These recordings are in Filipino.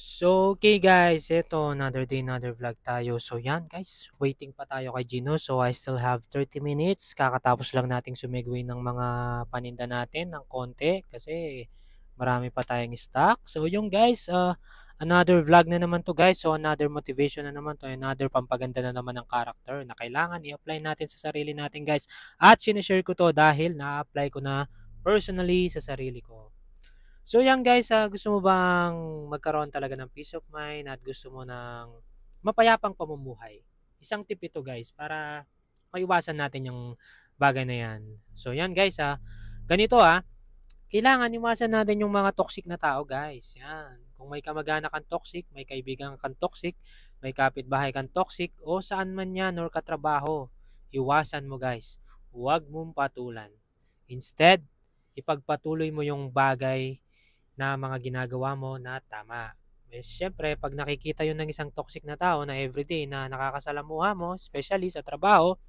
So, okay guys, ito another day, another vlog tayo. So yan guys, waiting pa tayo kay Gino. So I still have 30 minutes. Kakatapos lang nating sumigway ng mga paninda natin ng konti kasi marami pa tayong stock. So yung guys, another vlog na naman to guys. So another motivation na naman to, another pampaganda na naman ng character na kailangan i-apply natin sa sarili natin guys. At sinishare ko to dahil na-apply ko na personally sa sarili ko. So yan guys, gusto mo bang magkaroon talaga ng peace of mind at gusto mo ng mapayapang pamumuhay? Isang tip ito guys para maiwasan natin yung bagay na yan. So yan guys, ganito kailangan iwasan natin yung mga toxic na tao guys. Yan. Kung may kamag-anak kang toxic, may kaibigan kang toxic, may kapitbahay kang toxic, o saan man yan or katrabaho, iwasan mo guys. Huwag mong patulan. Instead, ipagpatuloy mo yung bagay na mga ginagawa mo na tama. Eh, siyempre, pag nakikita yun ng isang toxic na tao na everyday na nakakasalamuha mo, especially sa trabaho,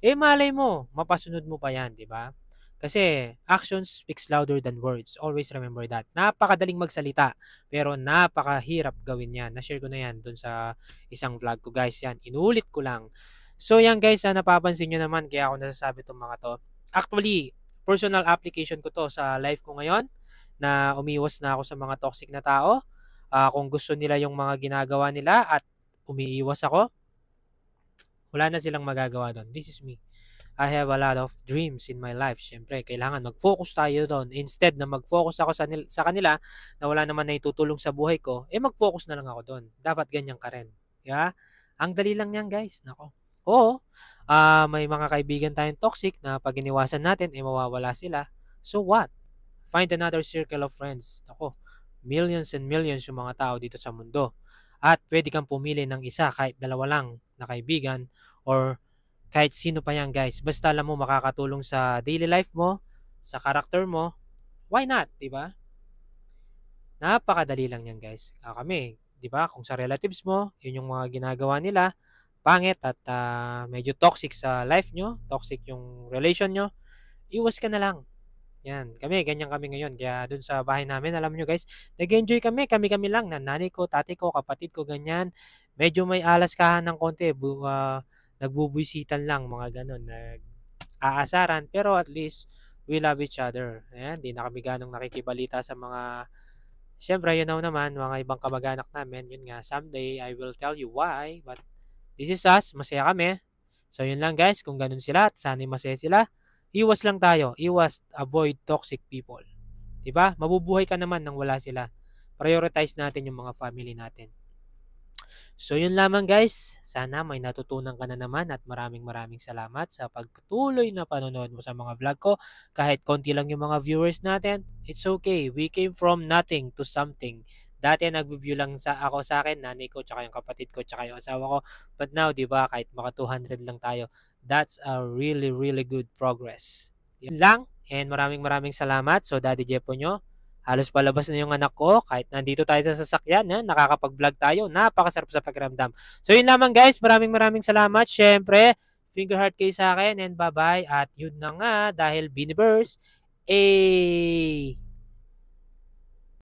eh malay mo, mapasunod mo pa yan, di ba? Kasi actions speaks louder than words. Always remember that. Napakadaling magsalita, pero napakahirap gawin yan. Na-share ko na yan dun sa isang vlog ko guys. Yan, inuulit ko lang. So yan guys, napapansin nyo naman, kaya ako nasasabi itong mga to. Actually, personal application ko to sa life ko ngayon na umiwas na ako sa mga toxic na tao. Kung gusto nila yung mga ginagawa nila at umiiwas ako, wala na silang magagawa doon. This is me. I have a lot of dreams in my life. Siyempre, kailangan mag-focus tayo doon. Instead na mag-focus ako sa kanila na wala naman na itutulong sa buhay ko, eh mag-focus na lang ako doon. Dapat ganyan ka rin. Yeah? Ang dali lang yan, guys. Nako. Oo, may mga kaibigan tayong toxic na pag iniwasan natin, eh mawawala sila. So what? Find another circle of friends. Ako, millions and millions yung mga tao dito sa mundo. At pwede kang pumili ng isa kahit dalawa lang na kaibigan or kahit sino pa yan guys. Basta alam mo makakatulong sa daily life mo, sa character mo, why not, di ba? Napakadali lang yan guys. Kami, di ba? Kung sa relatives mo, yun yung mga ginagawa nila, pangit at medyo toxic sa life nyo, toxic yung relation nyo, iwas ka na lang. Yan, kami, ganyan kami ngayon. Kaya dun sa bahay namin, alam nyo guys, nag-enjoy kami, kami-kami lang, nanay ko, tati ko, kapatid ko, ganyan. Medyo may alas kahan ng konti, nagbubwisitan lang, mga ganun, nag-aasaran, pero at least, we love each other. Ayan, di na kami ganong nakikibalita sa mga, syempre, you know naman, mga ibang kamag-anak namin, yun nga, someday, I will tell you why, but this is us, masaya kami. So, yun lang guys, kung ganun sila, at sana'y masaya sila, iwas lang tayo. Iwas, avoid toxic people. 'Di ba? Mabubuhay ka naman nang wala sila. Prioritize natin yung mga family natin. So yun lamang guys. Sana may natutunan ka na naman at maraming maraming salamat sa pagpatuloy na panonood mo sa mga vlog ko. Kahit konti lang yung mga viewers natin, it's okay. We came from nothing to something. Dati nag-view lang ako sa akin, nanay ko, tsaka yung kapatid ko, tsaka yung asawa ko. But now, di ba, kahit maka 200 lang tayo, that's a really, really good progress. Yun lang, and maraming maraming salamat. So, Daddy Jepo nyo, halos palabas na yung anak ko, kahit nandito tayo sa sasakyan, nakakapag-vlog tayo, napakasarap sa pakiramdam. So, yun lamang guys, maraming maraming salamat. Syempre, finger heart kayo sa akin, and bye-bye. At yun na nga, dahil Biniverse, eh...